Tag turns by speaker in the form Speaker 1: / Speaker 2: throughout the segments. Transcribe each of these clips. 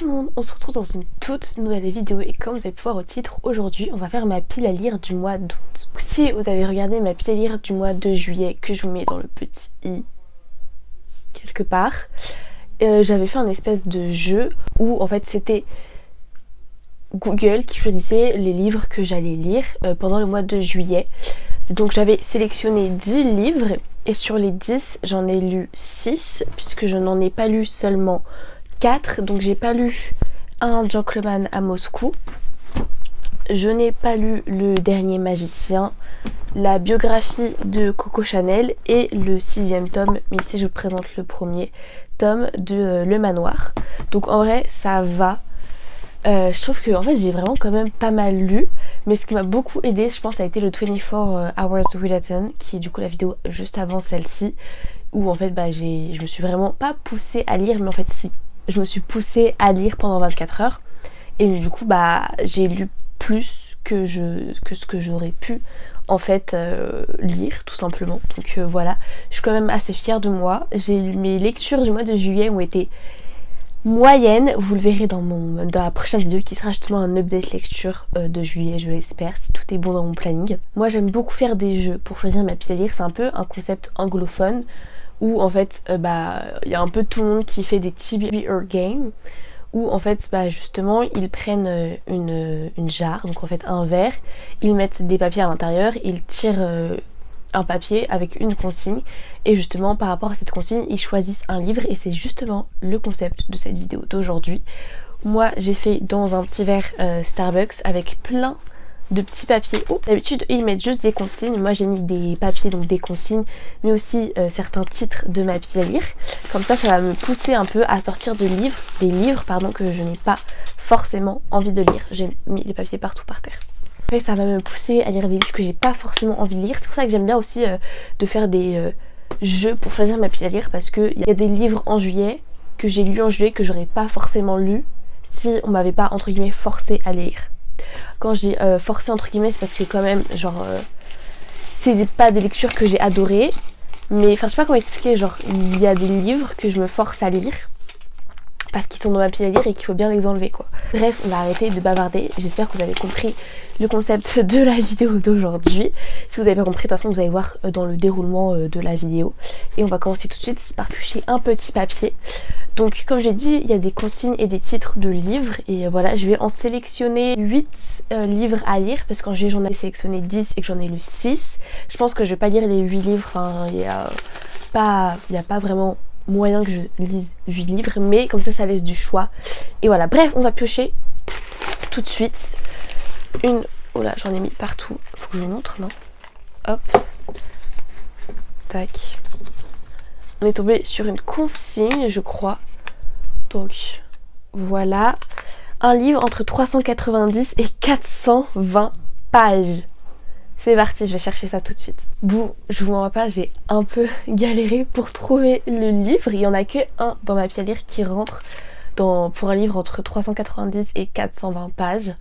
Speaker 1: tout le monde, on se retrouve dans une toute nouvelle vidéo et comme vous avez pu voir au titre, aujourd'hui on va faire ma pile à lire du mois d'août. Si vous avez regardé ma pile à lire du mois de juillet, que je vous mets dans le petit i quelque part, j'avais fait un espèce de jeu où en fait c'était Google qui choisissait les livres que j'allais lire pendant le mois de juillet. Donc j'avais sélectionné 10 livres et sur les 10 j'en ai lu 6 puisque je n'en ai pas lu seulement 4. Donc j'ai pas lu Un gentleman à Moscou, je n'ai pas lu Le Dernier Magicien, la biographie de Coco Chanel et le 6e tome, mais ici je vous présente le premier tome de Le Manoir. Donc en vrai ça va. Je trouve que en fait j'ai vraiment quand même pas mal lu, mais ce qui m'a beaucoup aidé je pense ça a été le 24 Hours Readathon, qui est du coup la vidéo juste avant celle-ci, où en fait je me suis vraiment pas poussée à lire, mais en fait si, je me suis poussée à lire pendant 24 heures et du coup j'ai lu plus que ce que j'aurais pu en fait lire tout simplement. Donc voilà, je suis quand même assez fière de moi. Mes lectures du mois de juillet ont été moyenne, vous le verrez dans la prochaine vidéo qui sera justement un update lecture de juillet, je l'espère, si tout est bon dans mon planning. Moi j'aime beaucoup faire des jeux pour choisir ma pile à lire, c'est un peu un concept anglophone où en fait y a un peu tout le monde qui fait des TBR games où en fait justement ils prennent une jarre, donc en fait un verre, ils mettent des papiers à l'intérieur, ils tirent un papier avec une consigne et justement par rapport à cette consigne ils choisissent un livre et c'est justement le concept de cette vidéo d'aujourd'hui. Moi j'ai fait dans un petit verre Starbucks avec plein de petits papiers. D'habitude ils mettent juste des consignes, moi j'ai mis des papiers, donc des consignes, mais aussi certains titres de ma pile à lire. Comme ça va me pousser un peu à sortir des livres que je n'ai pas forcément envie de lire. J'ai mis les papiers partout par terre. Après ça va me pousser à lire des livres que j'ai pas forcément envie de lire. C'est pour ça que j'aime bien aussi de faire des jeux pour choisir ma pile à lire, parce qu'il y a des livres en juillet que j'ai lus en juillet que j'aurais pas forcément lu si on m'avait pas entre guillemets forcé à lire. Quand j'ai forcé entre guillemets, c'est parce que quand même c'est pas des lectures que j'ai adorées, mais enfin je sais pas comment expliquer, il y a des livres que je me force à lire parce qu'ils sont dans ma pile à lire et qu'il faut bien les enlever quoi. Bref, on va arrêter de bavarder, j'espère que vous avez compris le concept de la vidéo d'aujourd'hui. Si vous n'avez pas compris, de toute façon vous allez voir dans le déroulement de la vidéo. Et on va commencer tout de suite par piocher un petit papier. Donc comme j'ai dit, il y a des consignes et des titres de livres et voilà, je vais en sélectionner 8 livres à lire parce qu'en juillet j'en ai sélectionné 10 et que j'en ai lu 6. Je pense que je vais pas lire les 8 livres, enfin il y a pas vraiment moyen que je lise 8 livres, mais comme ça laisse du choix. Et voilà, bref, on va piocher tout de suite une... Oh là, j'en ai mis partout, faut que je vous montre, non? Hop, tac. On est tombé sur une consigne, je crois. Donc, voilà. Un livre entre 390 et 420 pages. C'est parti, je vais chercher ça tout de suite. Bon, je vous mens pas, j'ai un peu galéré pour trouver le livre. Il y en a que un dans ma pile à lire qui rentre pour un livre entre 390 et 420 pages.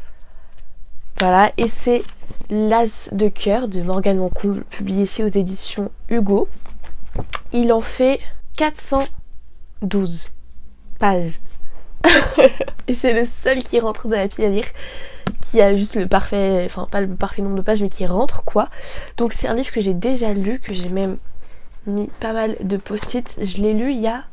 Speaker 1: Voilà, et c'est L'As de cœur de Morgane Moncomble, publié ici aux éditions Hugo. Il en fait 412 pages. Et c'est le seul qui rentre dans la pile à lire, qui a juste le parfait, enfin pas le parfait nombre de pages, mais qui rentre quoi. Donc c'est un livre que j'ai déjà lu, que j'ai même mis pas mal de post-it. Je l'ai lu il y a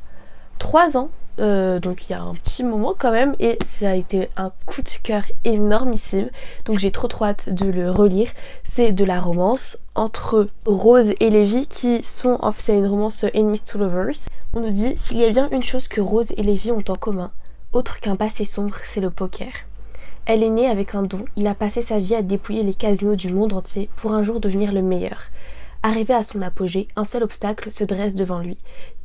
Speaker 1: 3 ans. Donc il y a un petit moment quand même, et ça a été un coup de cœur énormissime, donc j'ai trop hâte de le relire. C'est de la romance entre Rose et Levi qui sont, en fait c'est une romance enemies to lovers. On nous dit: s'il y a bien une chose que Rose et Levi ont en commun, autre qu'un passé sombre, c'est le poker. Elle est née avec un don, il a passé sa vie à dépouiller les casinos du monde entier pour un jour devenir le meilleur. Arrivé à son apogée, un seul obstacle se dresse devant lui.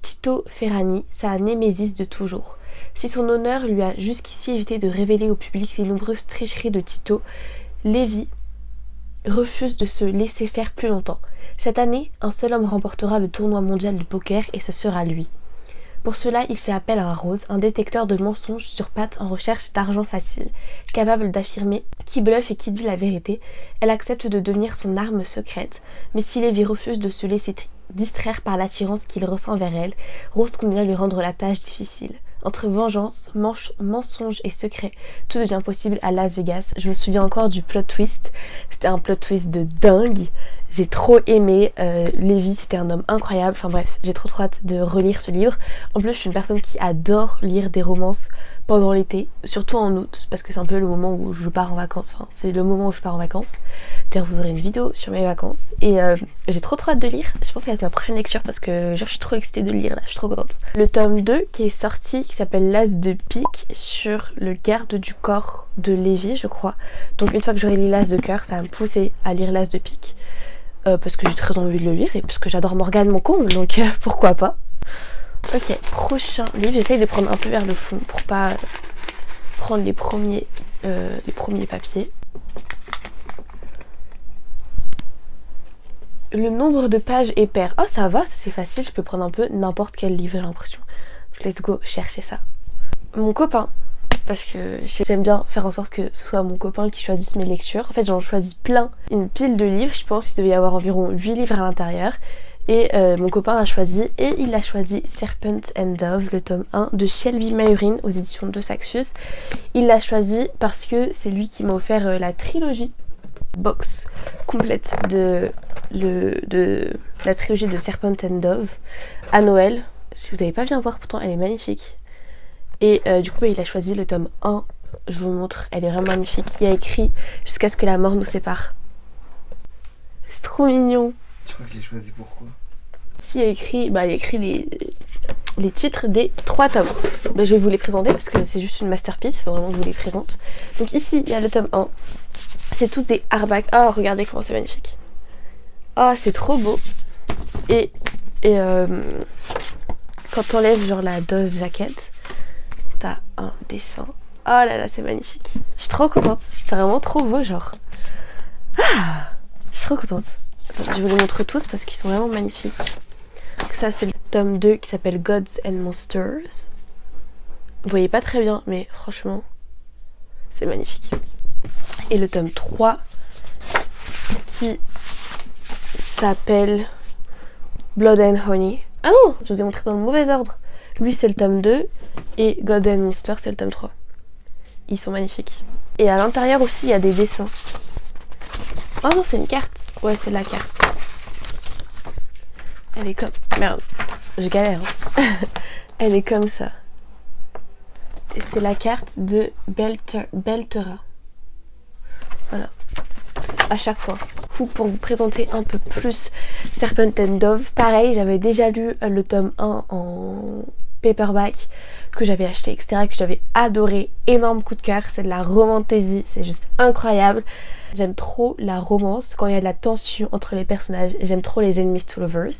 Speaker 1: Tito Ferrani, sa némésis de toujours. Si son honneur lui a jusqu'ici évité de révéler au public les nombreuses tricheries de Tito, Levi refuse de se laisser faire plus longtemps. Cette année, un seul homme remportera le tournoi mondial de poker et ce sera lui. Pour cela, il fait appel à un Rose, un détecteur de mensonges sur pattes en recherche d'argent facile. Capable d'affirmer qui bluffe et qui dit la vérité, elle accepte de devenir son arme secrète. Mais si Levi refuse de se laisser distraire par l'attirance qu'il ressent vers elle, Rose compte bien lui rendre la tâche difficile. Entre vengeance, mensonge et secret, tout devient possible à Las Vegas. Je me souviens encore du plot twist. C'était un plot twist de dingue. J'ai trop aimé. Lévi, c'était un homme incroyable. Enfin bref, j'ai trop hâte de relire ce livre. En plus, je suis une personne qui adore lire des romances pendant l'été, surtout en août, parce que c'est un peu le moment où je pars en vacances. Enfin, c'est le moment où je pars en vacances. D'ailleurs, vous aurez une vidéo sur mes vacances. Et j'ai trop hâte de lire. Je pense qu'elle va être ma prochaine lecture parce que genre, je suis trop excitée de le lire là. Je suis trop contente. Le tome 2 qui est sorti, qui s'appelle L'As de pique, sur le garde du corps de Lévi, je crois. Donc une fois que j'aurai lu L'As de cœur, ça va me pousser à lire L'As de pique. Parce que j'ai très envie de le lire et parce que j'adore Morgane mon comble, donc pourquoi pas. Ok, prochain livre, j'essaye de prendre un peu vers le fond pour pas prendre les premiers papiers. Le nombre de pages est pair. Oh ça va, c'est facile, je peux prendre un peu n'importe quel livre, j'ai l'impression. Let's go chercher ça. Mon copain, parce que j'aime bien faire en sorte que ce soit mon copain qui choisisse mes lectures. En fait j'en choisis plein, une pile de livres, je pense qu'il devait y avoir environ 8 livres à l'intérieur. Et mon copain l'a choisi, et il a choisi Serpent and Dove, le tome 1 de Shelby Mayrin aux éditions de Saxus. Il l'a choisi parce que c'est lui qui m'a offert la trilogie box complète de la trilogie de Serpent and Dove à Noël. Si vous n'avez pas bien voir, pourtant elle est magnifique. Et du coup il a choisi le tome 1, je vous montre, elle est vraiment magnifique. Il y a écrit Jusqu'à ce que la mort nous sépare. C'est trop mignon.
Speaker 2: Tu crois que je l'ai choisi pourquoi?
Speaker 1: Si, il y a écrit les titres des 3 tomes. Je vais vous les présenter parce que c'est juste une masterpiece, il faut vraiment que je vous les présente. Donc ici, il y a le tome 1. C'est tous des hardback. Oh, regardez comment c'est magnifique. Oh, c'est trop beau. Et quand t'enlèves genre la dose jaquette, t'as un dessin. Oh là là, c'est magnifique. Je suis trop contente. C'est vraiment trop beau, genre. Ah, je suis trop contente. Attends, je vous les montre tous parce qu'ils sont vraiment magnifiques. Ça c'est le tome 2 qui s'appelle Gods and Monsters. Vous voyez pas très bien mais franchement c'est magnifique. Et le tome 3 qui s'appelle Blood and Honey. Ah non, je vous ai montré dans le mauvais ordre. Lui c'est le tome 2 et Gods and Monsters c'est le tome 3. Ils sont magnifiques. Et à l'intérieur aussi il y a des dessins. Oh non, c'est une carte. Ouais, c'est la carte. Elle est comme... Merde, je galère. Hein. Elle est comme ça. Et c'est la carte de Beltera. Voilà. À chaque fois. Du coup, pour vous présenter un peu plus Serpent and Dove, pareil, j'avais déjà lu le tome 1 en paperback que j'avais acheté, etc., que j'avais adoré. Énorme coup de cœur. C'est de la romantasy. C'est juste incroyable. J'aime trop la romance quand il y a de la tension entre les personnages. J'aime trop les enemies to lovers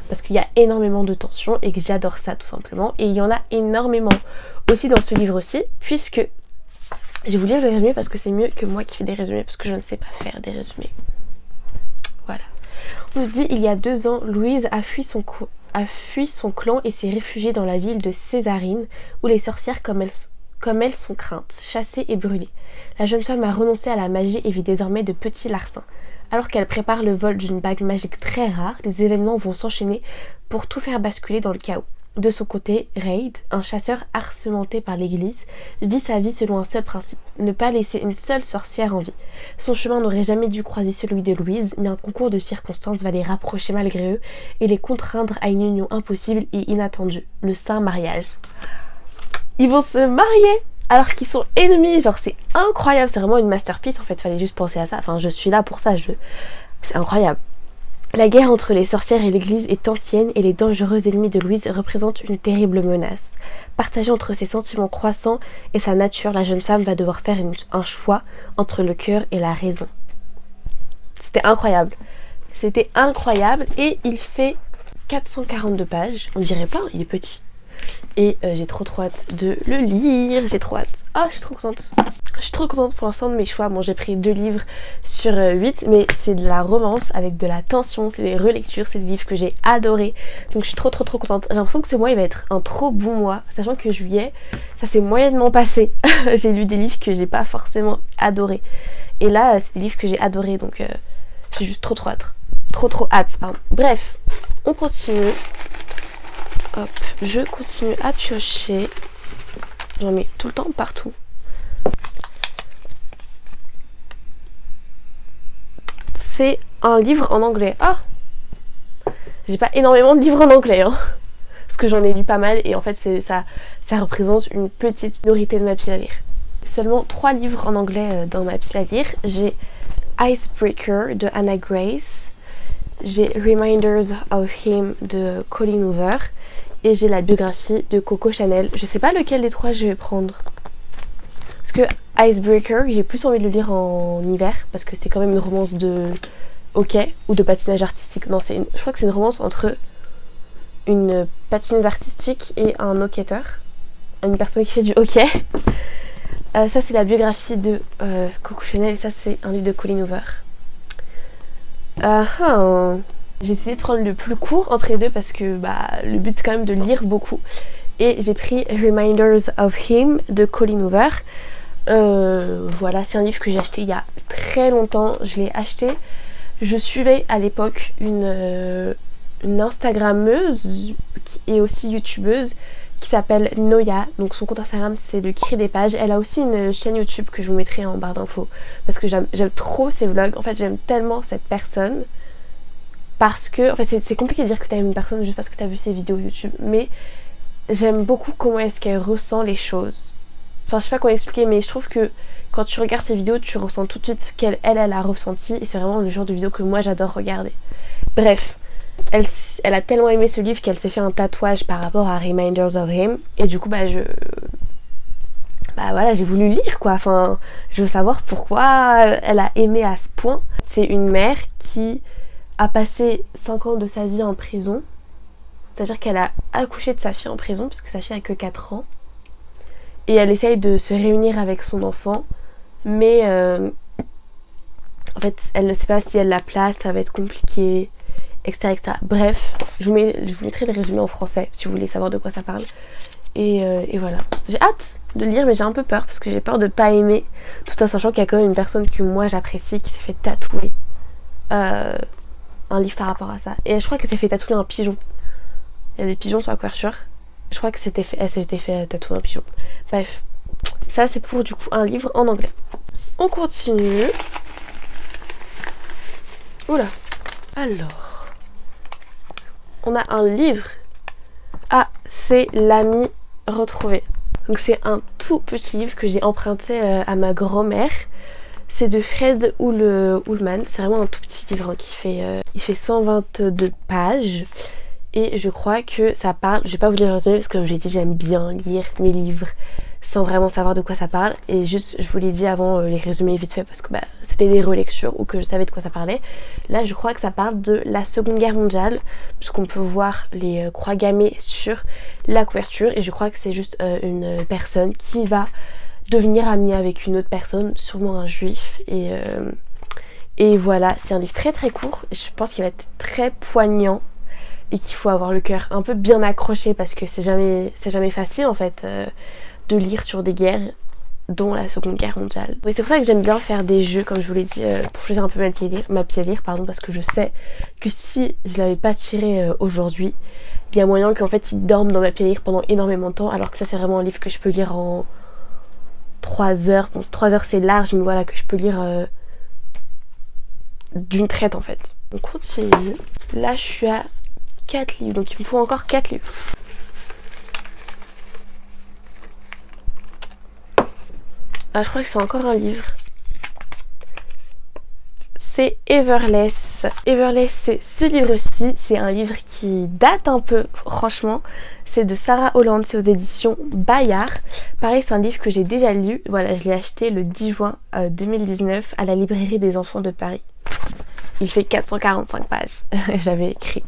Speaker 1: parce qu'il y a énormément de tension et que j'adore ça tout simplement. Et il y en a énormément aussi dans ce livre aussi, puisque je vais vous lire le résumé parce que c'est mieux que moi qui fais des résumés parce que je ne sais pas faire des résumés. Voilà. On nous dit il y a 2 ans, Louise a fui son clan et s'est réfugiée dans la ville de Césarine où les sorcières comme elles sont craintes, chassées et brûlées. La jeune femme a renoncé à la magie et vit désormais de petits larcins. Alors qu'elle prépare le vol d'une bague magique très rare, les événements vont s'enchaîner pour tout faire basculer dans le chaos. De son côté, Reid, un chasseur harcementé par l'église, vit sa vie selon un seul principe, ne pas laisser une seule sorcière en vie. Son chemin n'aurait jamais dû croiser celui de Louise, mais un concours de circonstances va les rapprocher malgré eux et les contraindre à une union impossible et inattendue, le saint mariage. Ils vont se marier alors qu'ils sont ennemis, genre c'est incroyable, c'est vraiment une masterpiece en fait, fallait juste penser à ça, enfin je suis là pour ça, c'est incroyable. La guerre entre les sorcières et l'église est ancienne et les dangereux ennemis de Louise représentent une terrible menace. Partagée entre ses sentiments croissants et sa nature, la jeune femme va devoir faire un choix entre le cœur et la raison. C'était incroyable et il fait 442 pages, on dirait pas, il est petit. Et j'ai trop hâte de le lire, j'ai trop hâte. Oh, je suis trop contente. Je suis trop contente pour l'instant de mes choix. Bon, j'ai pris 2 livres sur 8, mais c'est de la romance avec de la tension, c'est des relectures, c'est des livres que j'ai adorés. Donc je suis trop contente. J'ai l'impression que ce mois il va être un trop bon mois, sachant que juillet, ça s'est moyennement passé. J'ai lu des livres que j'ai pas forcément adorés. Et là, c'est des livres que j'ai adorés, donc j'ai juste trop hâte. Trop hâte, pardon. Bref, on continue. Hop, je continue à piocher. J'en mets tout le temps partout. C'est un livre en anglais. Ah, j'ai pas énormément de livres en anglais, hein, parce que j'en ai lu pas mal et en fait ça représente une petite minorité de ma pile à lire. Seulement 3 livres en anglais dans ma pile à lire. J'ai Icebreaker de Anna Grace, j'ai Reminders of Him de Colleen Hoover et j'ai la biographie de Coco Chanel. Je sais pas lequel des 3 je vais prendre. Parce que Icebreaker, j'ai plus envie de le lire en hiver parce que c'est quand même une romance de hockey ou de patinage artistique. Non, je crois que c'est une romance entre une patineuse artistique et un hockeyeur. Une personne qui fait du hockey. Ça, c'est la biographie de Coco Chanel et ça, c'est un livre de Colleen Hoover. J'ai essayé de prendre le plus court entre les deux parce que le but, c'est quand même de lire beaucoup. Et j'ai pris Reminders of Him de Colleen Hoover. Voilà, c'est un livre que j'ai acheté il y a très longtemps. Je l'ai acheté. Je suivais à l'époque une Instagrammeuse et aussi youtubeuse qui s'appelle Noya. Donc son compte Instagram c'est le cri des pages. Elle a aussi une chaîne YouTube que je vous mettrai en barre d'infos parce que j'aime trop ses vlogs. En fait j'aime tellement cette personne parce que, en fait c'est compliqué de dire que t'aimes une personne juste parce que t'as vu ses vidéos YouTube, mais j'aime beaucoup comment est-ce qu'elle ressent les choses. Enfin je sais pas comment expliquer, mais je trouve que quand tu regardes ses vidéos tu ressens tout de suite ce qu'elle a ressenti et c'est vraiment le genre de vidéo que moi j'adore regarder. Bref, elle a tellement aimé ce livre qu'elle s'est fait un tatouage par rapport à Reminders of Him et du coup voilà, j'ai voulu lire quoi. Enfin, je veux savoir pourquoi elle a aimé à ce point. C'est une mère qui a passé 5 ans de sa vie en prison. C'est-à-dire qu'elle a accouché de sa fille en prison puisque sa fille a que 4 ans. Et elle essaye de se réunir avec son enfant. Mais en fait, elle ne sait pas si elle la place, ça va être compliqué, etc. etc. Bref, je vous mettrai le résumé en français si vous voulez savoir de quoi ça parle. Et voilà. J'ai hâte de lire mais j'ai un peu peur parce que j'ai peur de pas aimer, tout en sachant qu'il y a quand même une personne que moi j'apprécie qui s'est fait tatouer un livre par rapport à ça. Et je crois qu'elle s'est fait tatouer un pigeon. Il y a des pigeons sur la couverture. Je crois que elle s'était fait tatouer un pigeon. Bref, ça c'est pour du coup un livre en anglais. On continue. Oula. Alors, on a un livre. Ah, c'est L'ami retrouvé. Donc c'est un tout petit livre que j'ai emprunté à ma grand-mère. C'est de Fred Ullman. C'est vraiment un tout petit livre hein, il fait 122 pages. Et je crois que ça parle, je vais pas vous lire le résumé parce que comme j'ai dit j'aime bien lire mes livres sans vraiment savoir de quoi ça parle. Et juste je vous l'ai dit avant les résumés vite fait parce que c'était des relectures ou que je savais de quoi ça parlait. Là je crois que ça parle de la Seconde Guerre mondiale puisqu'on peut voir les croix gammées sur la couverture. Et je crois que c'est juste une personne qui va devenir amie avec une autre personne, sûrement un juif. Et voilà, c'est un livre très très court. Je pense qu'il va être très poignant. Et qu'il faut avoir le cœur un peu bien accroché parce que c'est jamais facile en fait de lire sur des guerres dont la Seconde Guerre mondiale. Et c'est pour ça que j'aime bien faire des jeux comme je vous l'ai dit pour choisir un peu ma pile à lire parce que je sais que si je l'avais pas tiré aujourd'hui, il y a moyen qu'en fait il dorme dans ma pile à lire pendant énormément de temps alors que ça c'est vraiment un livre que je peux lire en 3 heures. Bon 3 heures c'est large mais voilà que je peux lire d'une traite en fait. On continue. Là je suis à 4 livres, donc il me faut encore 4 livres. Je crois que c'est encore un livre. C'est Everless. Everless, c'est ce livre-ci. C'est un livre qui date un peu, franchement. C'est de Sarah Holland, c'est aux éditions Bayard. Pareil, c'est un livre que j'ai déjà lu. Voilà, je l'ai acheté le 10 juin 2019 à la librairie des enfants de Paris. Il fait 445 pages, j'avais écrit.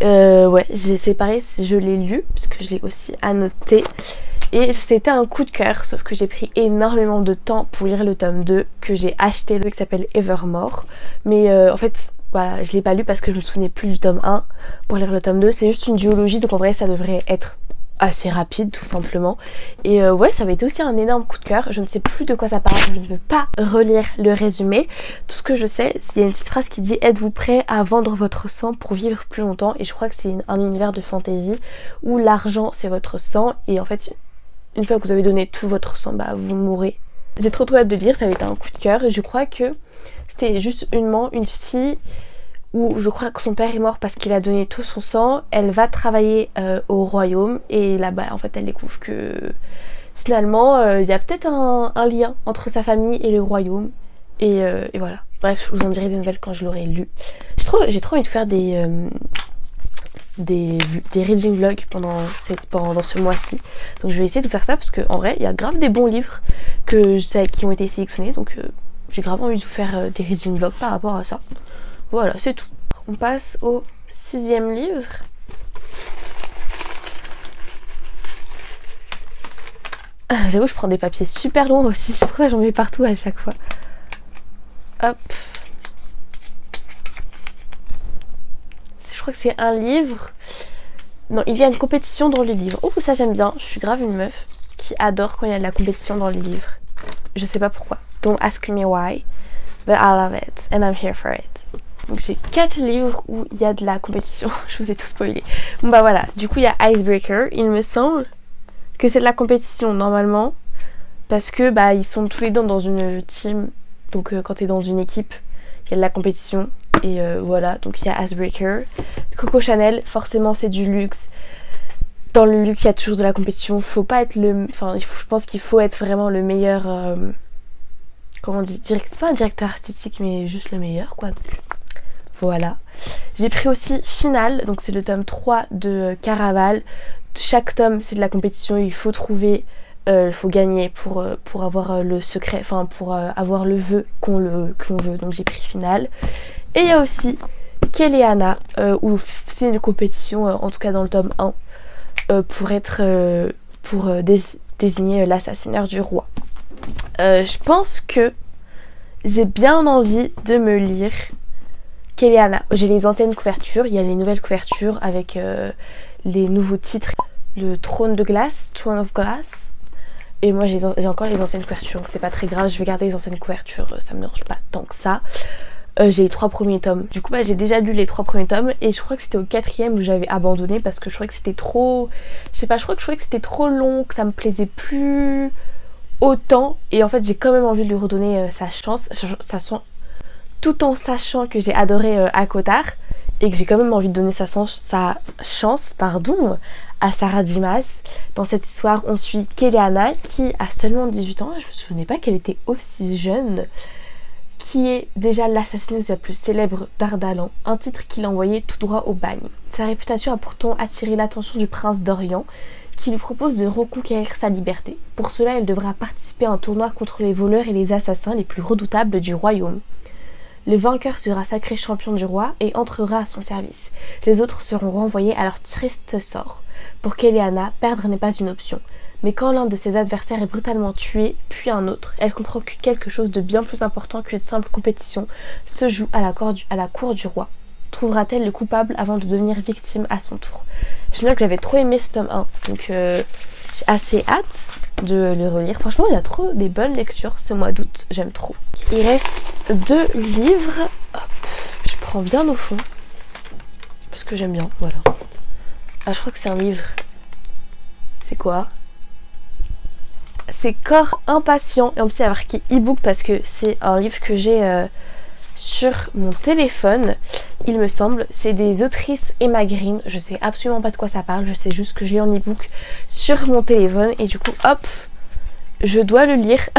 Speaker 1: Ouais, c'est pareil, je l'ai lu parce que je l'ai aussi annoté et c'était un coup de cœur, sauf que j'ai pris énormément de temps pour lire le tome 2 que j'ai acheté, le qui s'appelle Evermore, mais en fait voilà, je l'ai pas lu parce que je me souvenais plus du tome 1 pour lire le tome 2, c'est juste une duologie donc en vrai ça devrait être assez rapide tout simplement. Et ouais, ça avait été aussi un énorme coup de cœur. Je ne sais plus de quoi ça parle, je ne veux pas relire le résumé. Tout ce que je sais, c'est qu'il y a une petite phrase qui dit « Êtes-vous prêt à vendre votre sang pour vivre plus longtemps ?» Et je crois que c'est un univers de fantasy où l'argent c'est votre sang et en fait une fois que vous avez donné tout votre sang, bah vous mourrez. J'ai trop hâte de lire, ça va être un coup de cœur et je crois que c'était juste une fille où je crois que son père est mort parce qu'il a donné tout son sang. Elle va travailler au royaume et là-bas en fait elle découvre que finalement il y a peut-être un lien entre sa famille et le royaume et voilà. Bref, je vous en dirai des nouvelles quand je l'aurai lu. J'ai trop envie de faire des reading vlogs pendant ce mois-ci. Donc je vais essayer de faire ça parce qu'en vrai il y a grave des bons livres que je sais qui ont été sélectionnés. Donc j'ai grave envie de vous faire des reading vlogs par rapport à ça. Voilà, c'est tout. On passe au 6e livre. J'avoue, je prends des papiers super longs aussi. C'est pour ça que j'en mets partout à chaque fois. Hop. Je crois que c'est un livre. Non, il y a une compétition dans le livre. Oh, ça j'aime bien. Je suis grave une meuf qui adore quand il y a de la compétition dans les livres. Je sais pas pourquoi. Don't ask me why. But I love it. And I'm here for it. Donc j'ai 4 livres où il y a de la compétition. Je vous ai tout spoilé. Bon bah voilà. Du coup il y a Icebreaker. Il me semble que c'est de la compétition normalement. Parce que bah ils sont tous les deux dans une team. Donc quand t'es dans une équipe, il y a de la compétition. Et voilà, donc il y a Icebreaker. Coco Chanel, forcément c'est du luxe. Dans le luxe, il y a toujours de la compétition. Faut pas être le... Enfin, je pense qu'il faut être vraiment le meilleur... comment on dit, c'est pas un directeur artistique, mais juste le meilleur, quoi. Donc, voilà. J'ai pris aussi Finale, donc c'est le tome 3 de Caraval. Chaque tome, c'est de la compétition. Il faut trouver... il faut gagner pour avoir le secret, enfin pour avoir le vœu qu'on veut. Donc j'ai pris Finale. Et il y a aussi Keleana, où c'est une compétition, en tout cas dans le tome 1, pour désigner l'assassineur du roi. Je pense que j'ai bien envie de me lire Keleana. J'ai les anciennes couvertures, il y a les nouvelles couvertures avec les nouveaux titres. Le trône de glace, Throne of Glass. Et moi j'ai encore les anciennes couvertures, donc c'est pas très grave, je vais garder les anciennes couvertures, ça me dérange pas tant que ça. J'ai les 3 premiers tomes. Du coup bah, j'ai déjà lu les 3 premiers tomes et je crois que c'était au 4e où j'avais abandonné parce que je trouvais que c'était trop... Je sais pas, je crois que je trouvais que c'était trop long, que ça me plaisait plus autant. Et en fait j'ai quand même envie de lui redonner sa chance, tout en sachant que j'ai adoré Akotar et que j'ai quand même envie de donner sa chance à Sarah Dimas. Dans cette histoire on suit Keleana qui a seulement 18 ans, je me souvenais pas qu'elle était aussi jeune, qui est déjà l'assassineuse la plus célèbre d'Ardalan, un titre qui l'a envoyé tout droit au bagne. Sa réputation a pourtant attiré l'attention du prince d'Orient, qui lui propose de reconquérir sa liberté. Pour cela, elle devra participer à un tournoi contre les voleurs et les assassins les plus redoutables du royaume. Le vainqueur sera sacré champion du roi et entrera à son service. Les autres seront renvoyés à leur triste sort. Pour Keleana, perdre n'est pas une option. Mais quand l'un de ses adversaires est brutalement tué, puis un autre, elle comprend que quelque chose de bien plus important qu'une simple compétition se joue à la cour du roi. Trouvera-t-elle le coupable avant de devenir victime à son tour? Je note que j'avais trop aimé ce tome 1, donc j'ai assez hâte de le relire. Franchement, il y a trop des bonnes lectures ce mois d'août, j'aime trop. Il reste 2 livres. Hop, je prends bien au fond, parce que j'aime bien, voilà. Ah, je crois que c'est un livre. C'est quoi? C'est Corps impatient. Et en plus il y a marqué e-book parce que c'est un livre que j'ai sur mon téléphone, il me semble. C'est des autrices Emma Green. Je sais absolument pas de quoi ça parle. Je sais juste que je l'ai en e-book sur mon téléphone. Et du coup hop, je dois le lire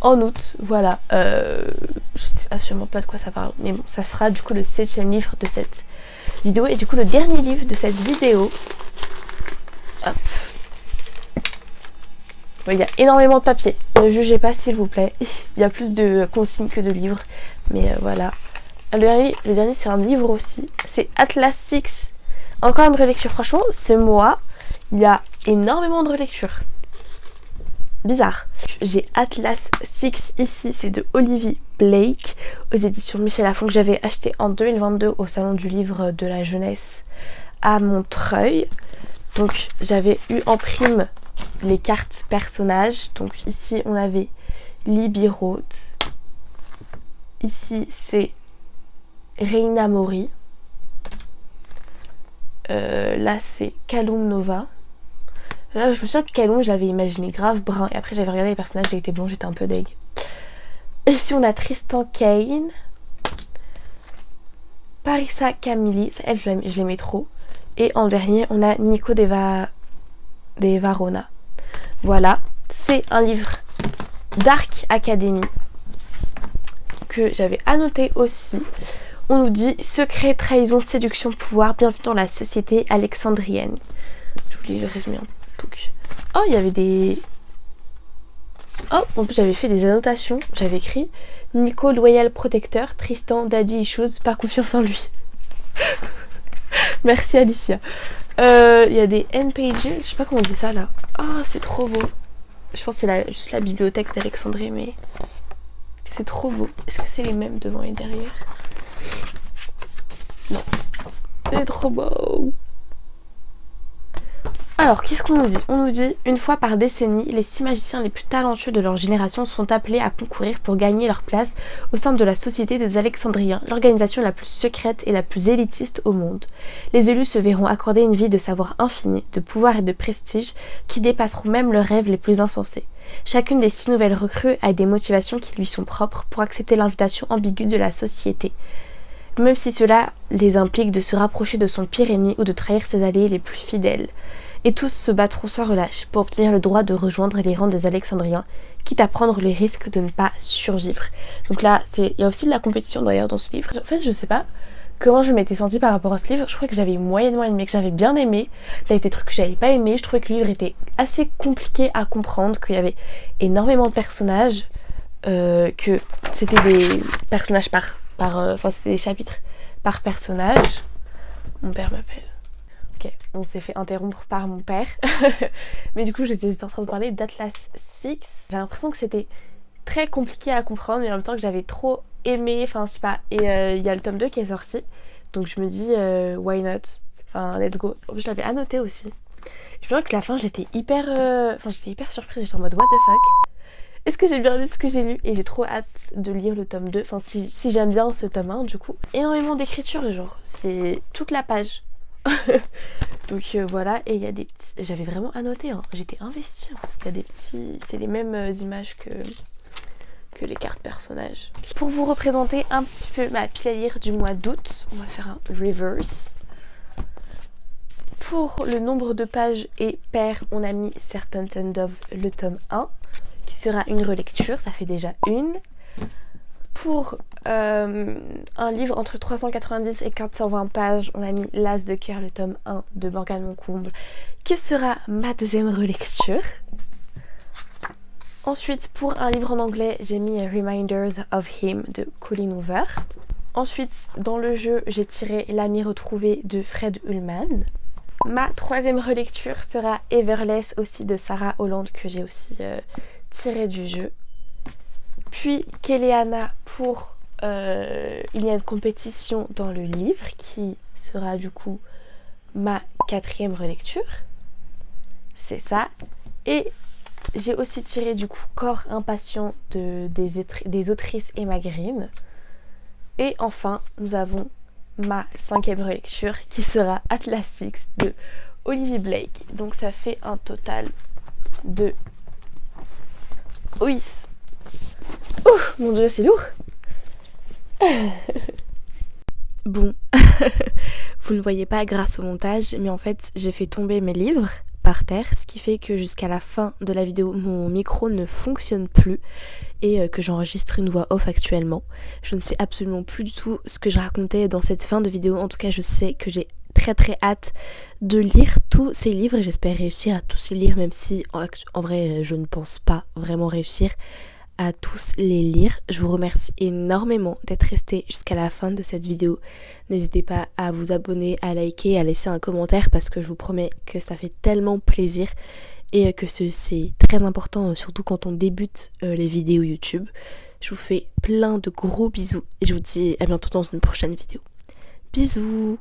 Speaker 1: en août. Voilà. Je sais absolument pas de quoi ça parle. Mais bon, ça sera du coup le 7e livre de cette vidéo. Et du coup le dernier livre de cette vidéo. Hop. Il y a énormément de papier, ne jugez pas s'il vous plaît, il y a plus de consignes que de livres, mais voilà. Le dernier c'est un livre aussi, c'est Atlas Six, encore une relecture. Franchement ce mois il y a énormément de relectures, bizarre. J'ai Atlas Six ici, c'est de Olivie Blake aux éditions Michel Lafon, que j'avais acheté en 2022 au salon du livre de la jeunesse à Montreuil. Donc j'avais eu en prime les cartes personnages. Donc ici on avait Libby Roth, ici c'est Reina Mori, là c'est Kalum Nova, Là, je me souviens que Calon, je l'avais imaginé grave brun. Et après, j'avais regardé les personnages, il était blond, j'étais un peu deg. Ici, on a Tristan Kane. Parissa Camilli, elle, je l'aimais trop. Et en dernier, on a Nico de Varona. Voilà, c'est un livre Dark Academy que j'avais annoté aussi. On nous dit secret, trahison, séduction, pouvoir, bienvenue dans la société alexandrienne. Je vous lis le résumé. Donc. Oh, il y avait des... Oh, en plus j'avais fait des annotations. J'avais écrit Nico loyal protecteur, Tristan daddy issues, pas confiance en lui. Merci Alicia. Il y a des end pages, je sais pas comment on dit ça là. Oh, c'est trop beau. Je pense que c'est juste la bibliothèque d'Alexandrie, mais c'est trop beau. Est-ce que c'est les mêmes devant et derrière? Non. C'est trop beau. Alors, qu'est-ce qu'on nous dit? On nous dit, une fois par décennie, les 6 magiciens les plus talentueux de leur génération sont appelés à concourir pour gagner leur place au sein de la Société des Alexandriens, l'organisation la plus secrète et la plus élitiste au monde. Les élus se verront accorder une vie de savoir infini, de pouvoir et de prestige qui dépasseront même leurs rêves les plus insensés. Chacune des 6 nouvelles recrues a des motivations qui lui sont propres pour accepter l'invitation ambiguë de la société, même si cela les implique de se rapprocher de son pire ennemi ou de trahir ses alliés les plus fidèles. Et tous se battront sans relâche pour obtenir le droit de rejoindre les rangs des Alexandriens, quitte à prendre les risques de ne pas survivre. Donc là, il y a aussi de la compétition d'ailleurs dans ce livre. En fait, je sais pas comment je m'étais sentie par rapport à ce livre. Je crois que j'avais moyennement aimé, que j'avais bien aimé. Là, il y a des trucs que j'avais pas aimé. Je trouvais que le livre était assez compliqué à comprendre, qu'il y avait énormément de personnages, que c'était des personnages enfin c'était des chapitres par personnage. Mon père m'appelle. Ok, on s'est fait interrompre par mon père. Mais du coup, j'étais en train de parler d'Atlas 6. J'ai l'impression que c'était très compliqué à comprendre, mais en même temps que j'avais trop aimé. Enfin, je sais pas. Et il y a le tome 2 qui est sorti. Donc je me dis, why not? Enfin, let's go. Je l'avais annoté aussi. Je me souviens que la fin, j'étais hyper surprise. J'étais en mode, what the fuck? Est-ce que j'ai bien lu ce que j'ai lu? Et j'ai trop hâte de lire le tome 2. Enfin, si j'aime bien ce tome 1, du coup. Énormément d'écriture, genre. C'est toute la page. Donc voilà, et il y a des petits... J'avais vraiment annoté, hein. J'étais investie. Il y a des petits... C'est les mêmes images que les cartes personnages. Pour vous représenter un petit peu ma pile à lire du mois d'août, on va faire un reverse. Pour le nombre de pages et paires, on a mis Serpent and Dove, le tome 1, qui sera une relecture, ça fait déjà une. Pour un livre entre 390 et 420 pages, on a mis L'As de cœur, le tome 1 de Morgane Moncomble, qui sera ma deuxième relecture. Ensuite, pour un livre en anglais, j'ai mis Reminders of Him de Colleen Hoover. Ensuite, dans le jeu, j'ai tiré L'ami retrouvé de Fred Ullman. Ma troisième relecture sera Everless aussi de Sarah Holland, que j'ai aussi tiré du jeu. Puis Kéléana pour Il y a une compétition dans le livre, qui sera du coup ma quatrième relecture. C'est ça. Et j'ai aussi tiré du coup Corps impatient des autrices Emma Green. Et enfin, nous avons ma cinquième relecture qui sera Atlas 6 de Olivier Blake. Donc ça fait un total de... Oui. Ouh, mon dieu, c'est lourd. Bon, vous ne voyez pas grâce au montage, mais en fait j'ai fait tomber mes livres par terre, ce qui fait que jusqu'à la fin de la vidéo mon micro ne fonctionne plus et que j'enregistre une voix off actuellement. Je ne sais absolument plus du tout ce que je racontais dans cette fin de vidéo. En tout cas, je sais que j'ai très hâte de lire tous ces livres et j'espère réussir à tous les lire, même si en vrai je ne pense pas vraiment réussir à tous les lire. Je vous remercie énormément d'être resté jusqu'à la fin de cette vidéo. N'hésitez pas à vous abonner, à liker, à laisser un commentaire parce que je vous promets que ça fait tellement plaisir et que c'est très important, surtout quand on débute les vidéos YouTube. Je vous fais plein de gros bisous et je vous dis à bientôt dans une prochaine vidéo. Bisous!